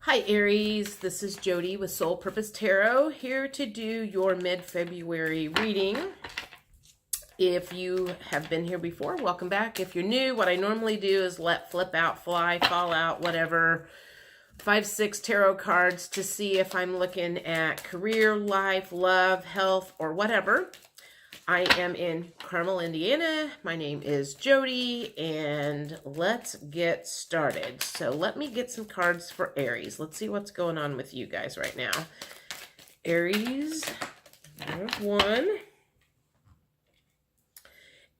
Hi Aries, this is Jody with Soul Purpose Tarot, here to do your mid-February reading. If you have been here before, welcome back. If you're new, what I normally do is let flip out, fly, fall out, whatever, 5, 6 tarot cards to see if I'm looking at career, life, love, health, or whatever. I am in Carmel, Indiana. My name is Jody, and let's get started. So let me get some cards for Aries. Let's see what's going on with you guys right now. Aries, there's one.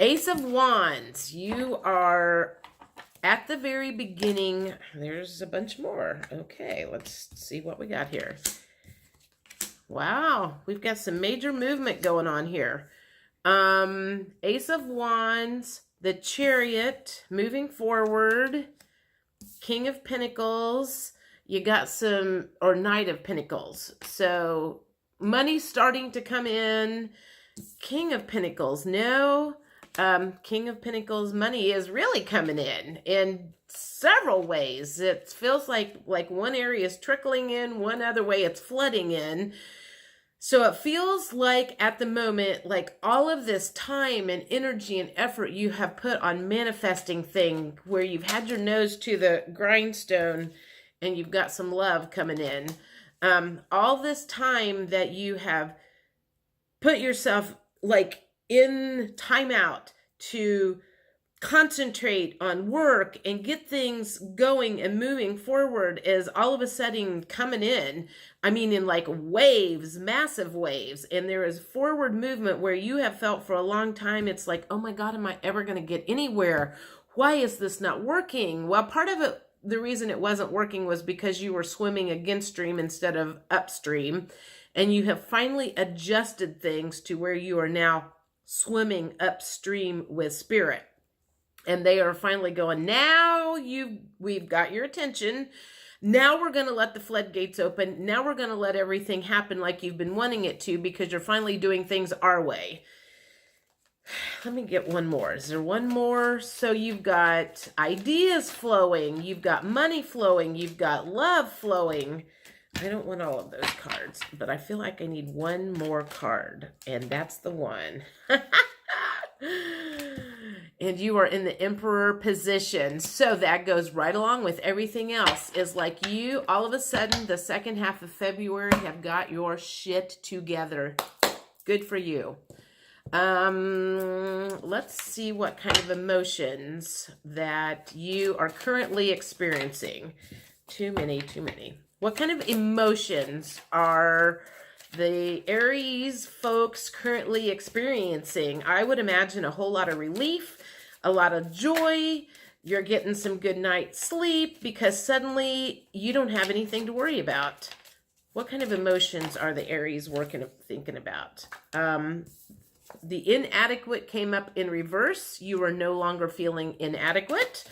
Ace of Wands, you are at the very beginning. There's a bunch more. Okay, let's see what we got here. Wow, we've got some major movement going on here. Ace of Wands, the Chariot, moving forward, King of Pentacles, you got some, or Knight of Pentacles. So money starting to come in. King of Pentacles, no. King of Pentacles, money is really coming in several ways. It feels like one area is trickling in, one other way it's flooding in. So it feels like at the moment, like all of this time and energy and effort you have put on manifesting thing, where you've had your nose to the grindstone and you've got some love coming in. All this time that you have put yourself like in timeout to concentrate on work and get things going and moving forward is all of a sudden coming in. I mean, in like waves, massive waves. And there is forward movement where you have felt for a long time, it's like, oh my God, am I ever going to get anywhere? Why is this not working? Well, part of it, the reason it wasn't working was because you were swimming against stream instead of upstream. And you have finally adjusted things to where you are now swimming upstream with spirit. And they are finally going, now we've got your attention. Now we're going to let the floodgates open. Now we're going to let everything happen like you've been wanting it to, because you're finally doing things our way. Let me get one more. Is there one more? So you've got ideas flowing. You've got money flowing. You've got love flowing. I don't want all of those cards, but I feel like I need one more card, and that's the one. And you are in the Emperor position. So that goes right along with everything else. Is like you, all of a sudden, the second half of February, have got your shit together. Good for you. Let's see what kind of emotions that you are currently experiencing. Too many. What kind of emotions are the Aries folks currently experiencing? I would imagine a whole lot of relief, a lot of joy. You're getting some good night's sleep because suddenly you don't have anything to worry about. What kind of emotions are the Aries thinking about? The inadequate came up in reverse. You are no longer feeling inadequate.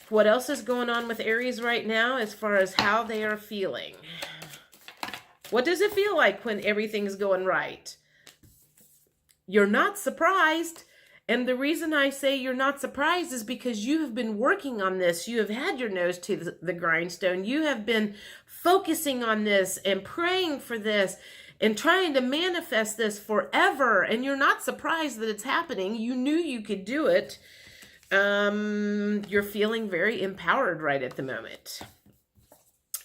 What else is going on with Aries right now as far as how they are feeling? What does it feel like when everything's going right? You're not surprised. And the reason I say you're not surprised is because you have been working on this. You have had your nose to the grindstone. You have been focusing on this and praying for this and trying to manifest this forever. And you're not surprised that it's happening. You knew you could do it. You're feeling very empowered right at the moment.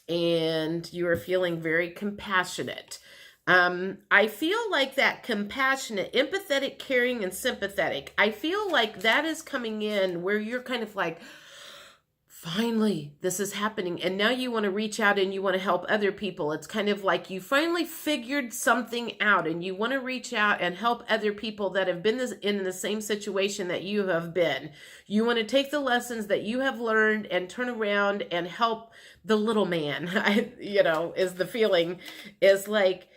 And you are feeling very compassionate. I feel like that compassionate, empathetic, caring, and sympathetic, I feel like that is coming in where you're kind of like, finally, this is happening. And now you want to reach out and you want to help other people. It's kind of like you finally figured something out and you want to reach out and help other people that have been in the same situation that you have been. You want to take the lessons that you have learned and turn around and help the little man, is the feeling, is like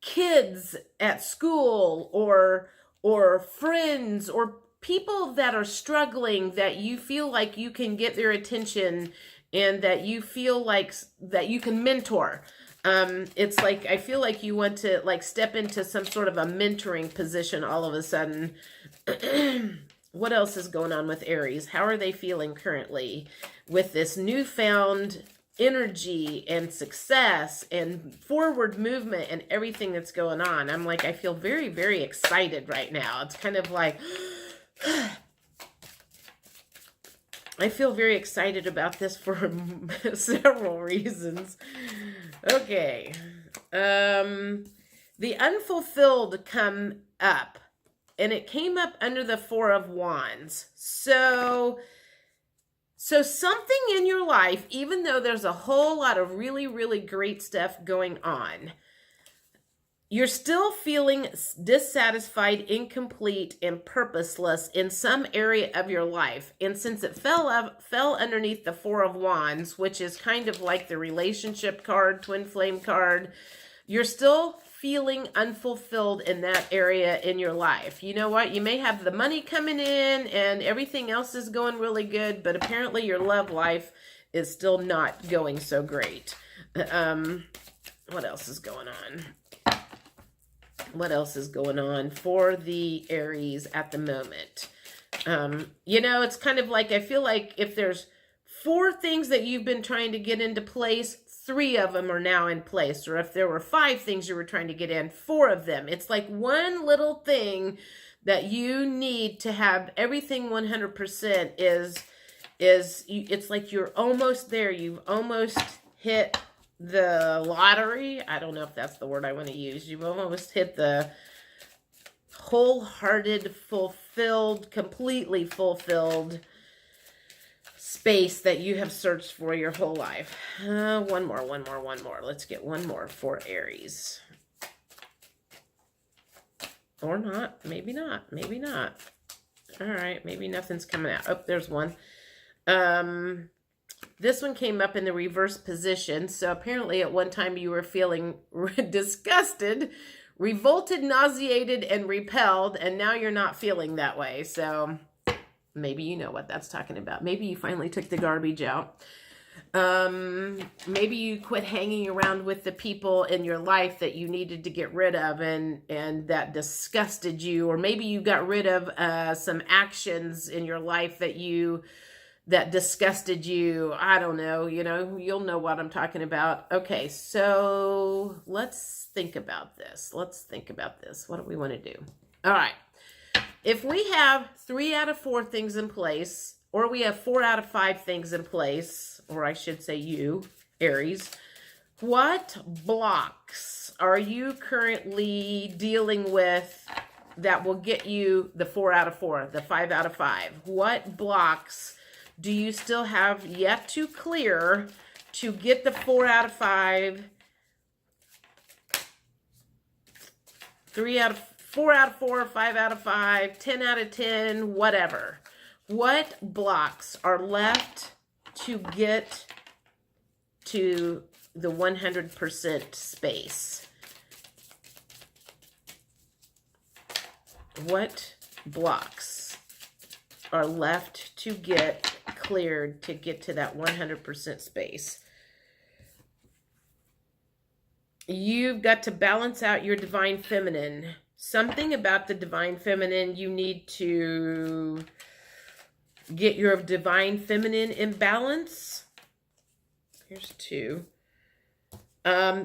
kids at school or friends or people that are struggling, that you feel like you can get their attention and that you feel like that you can mentor. It's like, I feel like you want to like step into some sort of a mentoring position all of a sudden. What else is going on with Aries? How are they feeling currently with this newfound energy and success and forward movement and everything that's going on. I'm like, I feel very, very excited right now. It's kind of like, I feel very excited about this for several reasons. Okay. The unfulfilled come up, and it came up under the Four of Wands. So something in your life, even though there's a whole lot of really, really great stuff going on, you're still feeling dissatisfied, incomplete, and purposeless in some area of your life. And since it fell underneath the Four of Wands, which is kind of like the relationship card, twin flame card, you're still feeling unfulfilled in that area in your life. You know what? You may have the money coming in and everything else is going really good, but apparently your love life is still not going so great. What else is going on? What else is going on for the Aries at the moment? You know, it's kind of like, I feel like if there's 4 things that you've been trying to get into place, 3 of them are now in place. Or if there were 5 things you were trying to get in, 4 of them. It's like one little thing that you need to have everything 100% it's like you're almost there. You've almost hit the lottery. I don't know if that's the word I want to use. You've almost hit the wholehearted, fulfilled, completely fulfilled space that you have searched for your whole life. One more. Let's get one more for Aries. Or not. Maybe not. All right. Maybe nothing's coming out. Oh, there's one. This one came up in the reverse position. So apparently at one time you were feeling disgusted, revolted, nauseated, and repelled. And now you're not feeling that way. So maybe you know what that's talking about. Maybe you finally took the garbage out. Maybe you quit hanging around with the people in your life that you needed to get rid of and that disgusted you. Or maybe you got rid of some actions in your life that disgusted you. I don't know, you'll know what I'm talking about. Okay, so let's think about this. What do we want to do? All right. If we have 3 out of 4 things in place, or we have 4 out of 5 things in place, or I should say you, Aries, what blocks are you currently dealing with that will get you the 4 out of 4, the 5 out of 5? What blocks do you still have yet to clear to get the 4 out of 5, 4 out of 4, 5 out of 5, 10 out of 10, whatever? What blocks are left to get to the 100% space? What blocks are left to get cleared to get to that 100% space? You've got to balance out your divine feminine. Something about the divine feminine, you need to get your divine feminine in balance. Here's 2.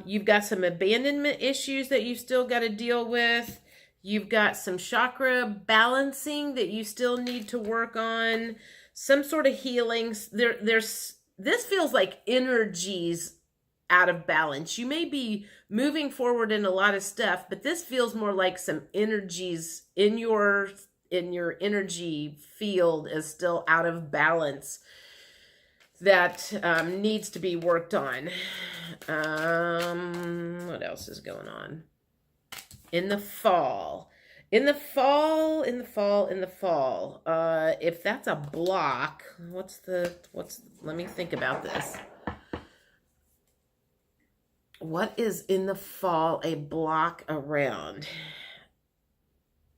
You've got some abandonment issues that you've still got to deal with. You've got some chakra balancing that you still need to work on. Some sort of healings. This feels like energies out of balance. You may be moving forward in a lot of stuff, but this feels more like some energies in your energy field is still out of balance that needs to be worked on. What else is going on? In the fall. If that's a block, let me think about this. What is in the fall a block around?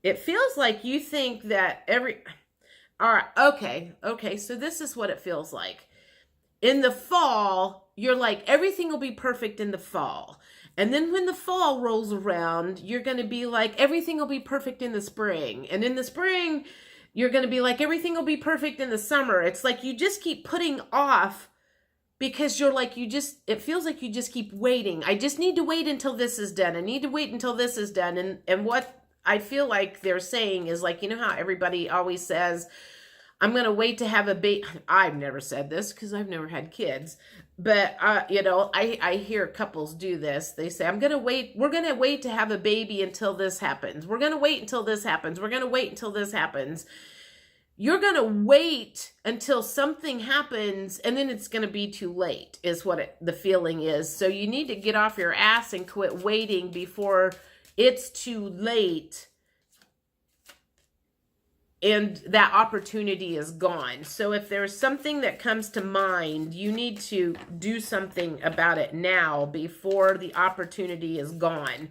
It feels like you think that all right, okay, so this is what it feels like. In the fall, you're like, everything will be perfect in the fall. And then when the fall rolls around, you're going to be like, everything will be perfect in the spring. And in the spring, you're going to be like, everything will be perfect in the summer. It's like you just keep putting off because you're like, it feels like you just keep waiting. I just need to wait until this is done. I need to wait until this is done. And what I feel like they're saying is like, you know how everybody always says, I'm going to wait to have a baby. I've never said this because I've never had kids. But, I hear couples do this. They say, we're going to wait to have a baby until this happens. We're going to wait until this happens. We're going to wait until this happens. You're going to wait until something happens, and then it's going to be too late, is what the feeling is. So you need to get off your ass and quit waiting before it's too late and that opportunity is gone. So if there's something that comes to mind, you need to do something about it now before the opportunity is gone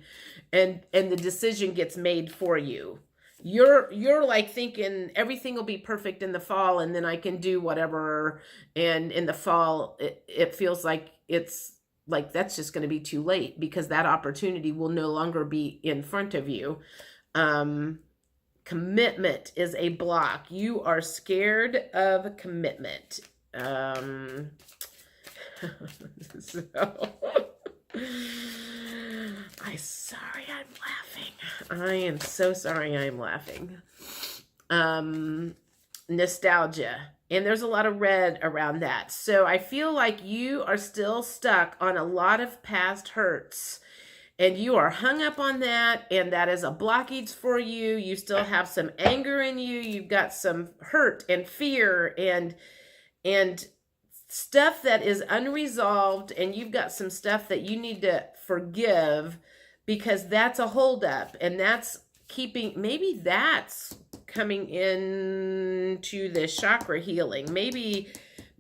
and the decision gets made for you. You're like thinking everything will be perfect in the fall and then I can do whatever. And in the fall, it feels like it's like that's just going to be too late because that opportunity will no longer be in front of you. Commitment is a block. You are scared of commitment. So, I am so sorry I'm laughing. Nostalgia. And there's a lot of red around that. So I feel like you are still stuck on a lot of past hurts. And you are hung up on that, and that is a blockage for you. You still have some anger in you. You've got some hurt and fear and stuff that is unresolved, and you've got some stuff that you need to forgive because that's a holdup, and that's maybe that's coming into the chakra healing.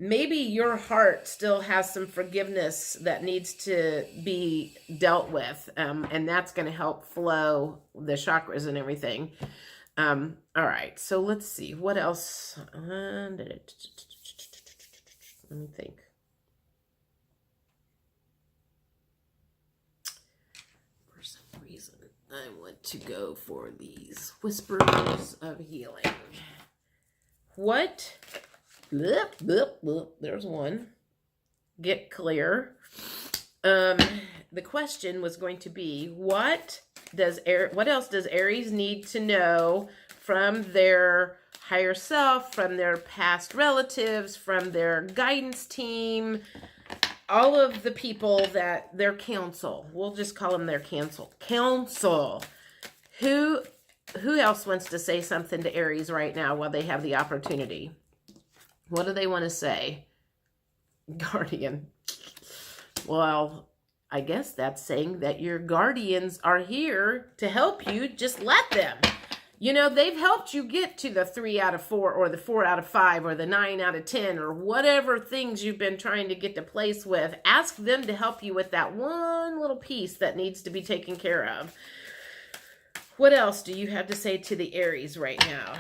Maybe your heart still has some forgiveness that needs to be dealt with, and that's going to help flow the chakras and everything. All right, so let's see. What else? Let me think. For some reason, I want to go for these whispers of healing. What? There's one. Get clear. The question was going to be, what else does Aries need to know from their higher self, from their past relatives, from their guidance team, all of the people that their counsel. We'll just call them their counsel. Who else wants to say something to Aries right now while they have the opportunity? What do they want to say? Guardian. Well, I guess that's saying that your guardians are here to help you. Just let them. You know, they've helped you get to the 3 out of 4 or the 4 out of 5 or the 9 out of 10 or whatever things you've been trying to get to place with. Ask them to help you with that one little piece that needs to be taken care of. What else do you have to say to the Aries right now?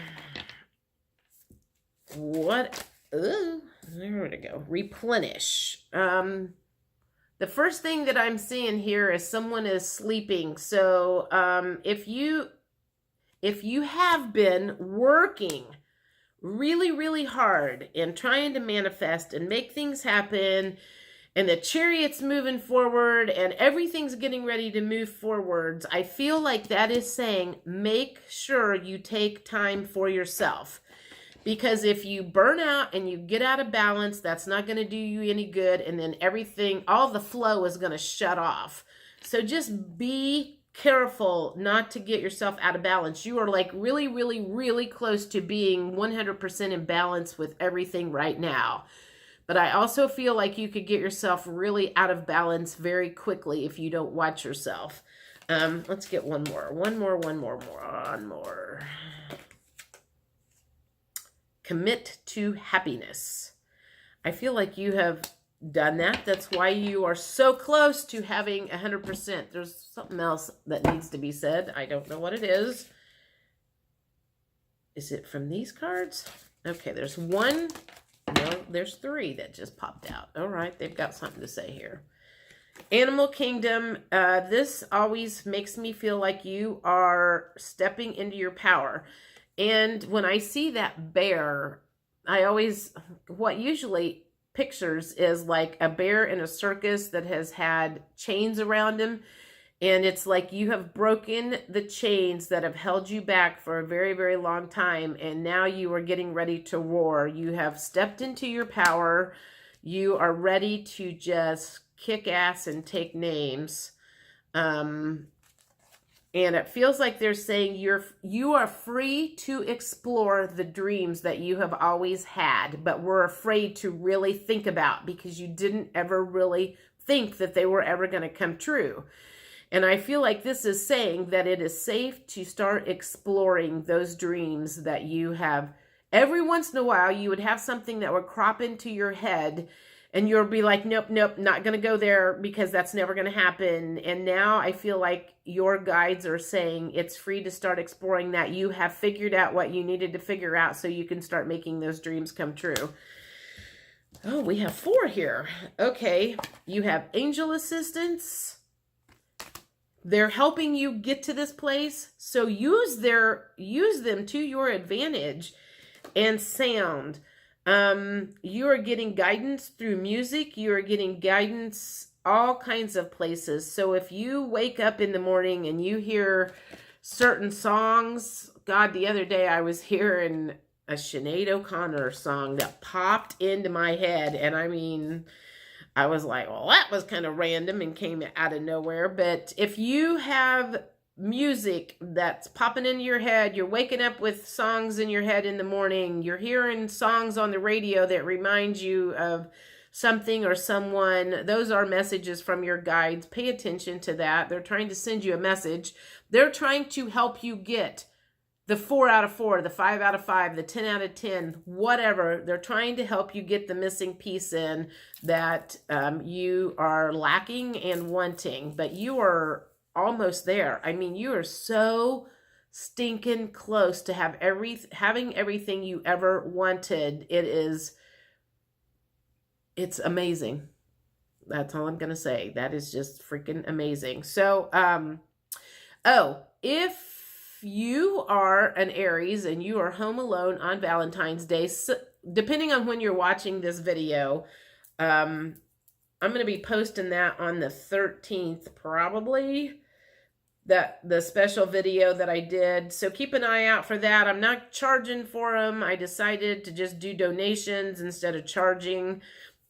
Ooh, there we go. Replenish. The first thing that I'm seeing here is someone is sleeping. So if you have been working really, really hard and trying to manifest and make things happen, and the chariot's moving forward and everything's getting ready to move forwards, I feel like that is saying make sure you take time for yourself. Because if you burn out and you get out of balance, that's not going to do you any good. And then all the flow is going to shut off. So just be careful not to get yourself out of balance. You are like really, really, really close to being 100% in balance with everything right now. But I also feel like you could get yourself really out of balance very quickly if you don't watch yourself. Let's get one more. Commit to happiness. I feel like you have done that. That's why you are so close to having 100%. There's something else that needs to be said. I don't know what it is. Is it from these cards? Okay, there's one. No, there's 3 that just popped out. All right, they've got something to say here. Animal Kingdom, this always makes me feel like you are stepping into your power. And when I see that bear, usually pictures is like a bear in a circus that has had chains around him. And it's like you have broken the chains that have held you back for a very, very long time. And now you are getting ready to roar. You have stepped into your power. You are ready to just kick ass and take names. And it feels like they're saying you are free to explore the dreams that you have always had, but were afraid to really think about because you didn't ever really think that they were ever going to come true. And I feel like this is saying that it is safe to start exploring those dreams that you have. Every once in a while, you would have something that would crop into your head and you'll be like, nope, not going to go there because that's never going to happen. And now I feel like your guides are saying it's free to start exploring that. You have figured out what you needed to figure out so you can start making those dreams come true. Oh, we have 4 here. Okay, you have angel assistance. They're helping you get to this place. So use them to your advantage. And sound. You are getting guidance through music. You are getting guidance all kinds of places. So if you wake up in the morning and you hear certain songs, God, the other day I was hearing a Sinead O'Connor song that popped into my head. And I mean, I was like, well, that was kind of random and came out of nowhere. But if you have music that's popping into your head, you're waking up with songs in your head in the morning, you're hearing songs on the radio that remind you of something or someone, those are messages from your guides. Pay attention to that. They're trying to send you a message. They're trying to help you get the 4 out of 4, the 5 out of 5, the 10 out of 10, whatever. They're trying to help you get the missing piece in that you are lacking and wanting, but you are almost there. I mean, you are so stinking close to having everything you ever wanted. It's amazing. That's all I'm going to say. That is just freaking amazing. So, if you are an Aries and you are home alone on Valentine's Day, so, depending on when you're watching this video, I'm going to be posting that on the 13th, probably. The special video that I did. So keep an eye out for that. I'm not charging for them. I decided to just do donations instead of charging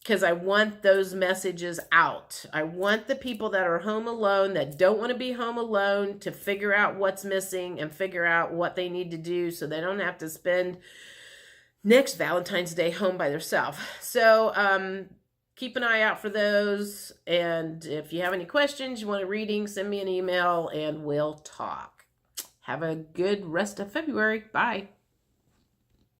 because I want those messages out. I want the people that are home alone, that don't want to be home alone, to figure out what's missing and figure out what they need to do so they don't have to spend next Valentine's Day home by themselves. So, keep an eye out for those. And if you have any questions, you want a reading, send me an email and we'll talk. Have a good rest of February. Bye.